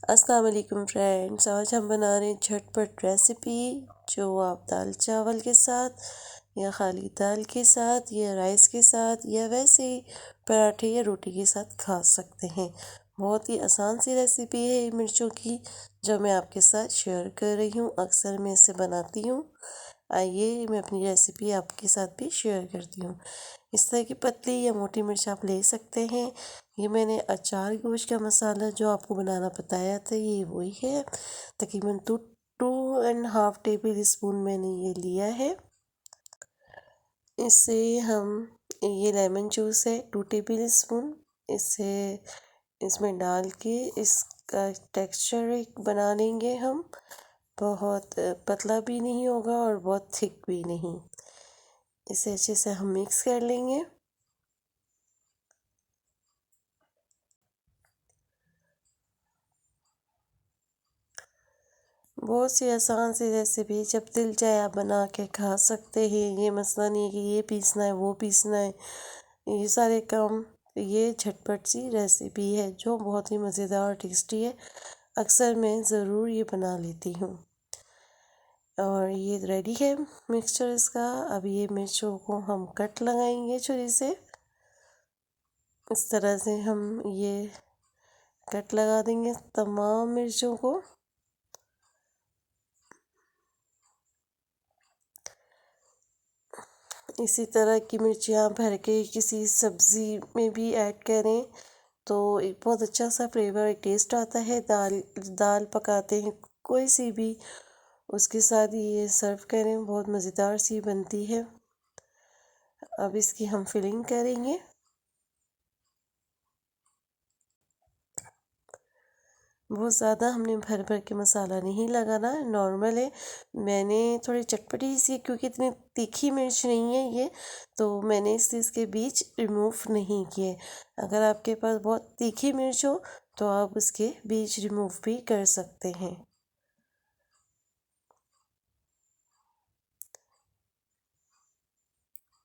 अस्सलाम वालेकुम फ्रेंड्स। आज हम बना रहे हैं झटपट रेसिपी जो आप दाल चावल के साथ या खाली दाल के साथ या राइस के साथ या वैसे ही पराठे या रोटी के साथ खा सकते हैं। बहुत ही आसान सी रेसिपी है ये मिर्चों की जो मैं आपके साथ शेयर कर रही हूँ। अक्सर मैं इसे बनाती हूँ। आइए मैं अपनी रेसिपी आपके साथ भी शेयर करती हूँ। इस तरह की पतली या मोटी मिर्च आप ले सकते हैं। ये मैंने अचार गोश्त का मसाला जो आपको बनाना बताया था ये वही है। तकरीबन 2.5 टेबल स्पून मैंने ये लिया है। इससे हम ये लेमन जूस है 2 टेबल स्पून, इसे इसमें डाल के इसका टेक्सचर एक बना लेंगे हम। बहुत पतला भी नहीं होगा और बहुत थिक भी नहीं। इसे अच्छे से हम मिक्स कर लेंगे। बहुत सी आसान सी रेसिपी जब दिल चाहे आप बना के खा सकते हैं। ये मसला नहीं है कि ये पीसना है वो पीसना है, ये सारे काम। ये झटपट सी रेसिपी है जो बहुत ही मज़ेदार और टेस्टी है। अक्सर मैं ज़रूर ये बना लेती हूँ। और ये रेडी है मिक्सचर इसका। अब ये मिर्चों को हम कट लगाएंगे छुरी से। इस तरह से हम ये कट लगा देंगे तमाम मिर्चों को। इसी तरह की मिर्चियाँ भर के किसी सब्ज़ी में भी ऐड करें तो एक बहुत अच्छा सा फ्लेवर एक टेस्ट आता है। दाल दाल पकाते हैं कोई सी भी, उसके साथ ये सर्व करें, बहुत मज़ेदार सी बनती है। अब इसकी हम फिलिंग करेंगे। बहुत ज़्यादा हमने भर भर के मसाला नहीं लगाना, नॉर्मल है। मैंने थोड़ी चटपटी सी, क्योंकि इतनी तीखी मिर्च नहीं है ये, तो मैंने इसके बीज रिमूव नहीं किए। अगर आपके पास बहुत तीखी मिर्च हो तो आप उसके बीज रिमूव भी कर सकते हैं।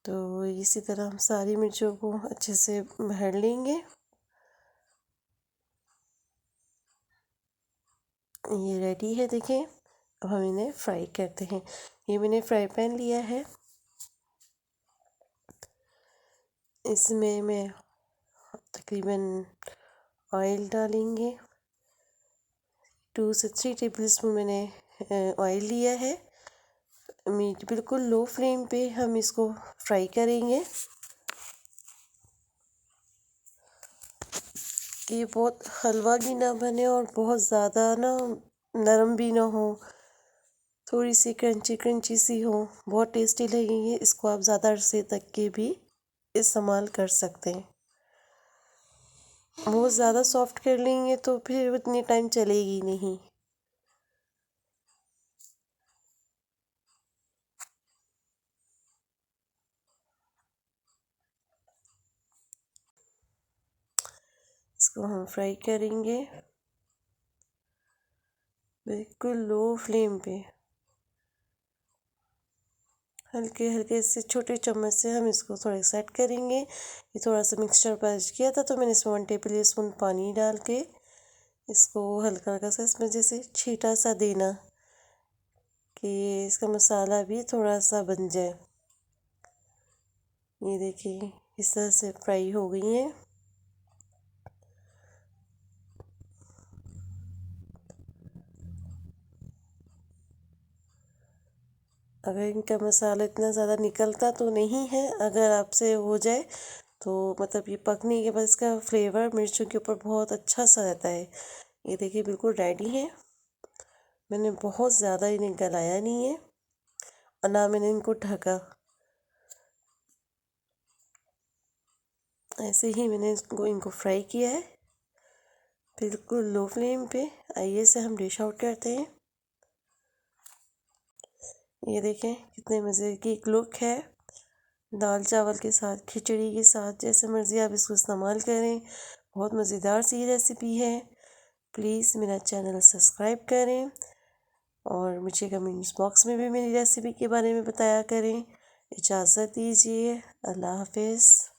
तो इसी तरह हम सारी मिर्चों को अच्छे से भर लेंगे। ये रेडी है, देखें। अब हम इन्हें फ्राई करते हैं। ये मैंने फ्राई पैन लिया है, इसमें मैं तकरीबन ऑयल डालेंगे। 2 से 3 टेबल स्पून मैंने ऑयल लिया है। मीट बिल्कुल लो फ्लेम पे हम इसको फ्राई करेंगे कि ये बहुत हलवा भी ना बने और बहुत ज़्यादा ना नरम भी ना हो, थोड़ी सी क्रंची क्रंची सी हो। बहुत टेस्टी लगेंगे। इसको आप ज़्यादा अरसे तक के भी इस्तेमाल कर सकते हैं। बहुत ज़्यादा सॉफ्ट कर लेंगे तो फिर उतनी टाइम चलेगी नहीं। इसको हम फ्राई करेंगे बिल्कुल लो फ्लेम पे। हल्के हल्के से छोटे चम्मच से हम इसको थोड़ा सेट करेंगे। ये थोड़ा सा मिक्सचर बच गया था तो मैंने इसमें 1 टेबल स्पून पानी डाल के इसको हल्का हल्का सा इसमें जैसे छींटा सा देना कि इसका मसाला भी थोड़ा सा बन जाए। ये देखिए इस तरह से फ्राई हो गई हैं। अगर इनका मसाला इतना ज़्यादा निकलता तो नहीं है, अगर आपसे हो जाए तो मतलब ये पकने के बाद इसका फ्लेवर मिर्चों के ऊपर बहुत अच्छा सा रहता है। ये देखिए बिल्कुल रेडी है। मैंने बहुत ज़्यादा इन्हें गलाया नहीं है और ना मैंने इनको ढका, ऐसे ही मैंने इनको फ्राई किया है बिल्कुल लो फ्लेम पे। आइए से हम डिश आउट करते हैं। ये देखें कितने मज़े की एक लुक है। दाल चावल के साथ, खिचड़ी के साथ, जैसे मर्ज़ी आप इसको इस्तेमाल करें। बहुत मज़ेदार सी रेसिपी है। प्लीज़ मेरा चैनल सब्सक्राइब करें और मुझे कमेंट्स बॉक्स में भी मेरी रेसिपी के बारे में बताया करें। इजाज़त दीजिए। अल्लाह हाफ़िज़।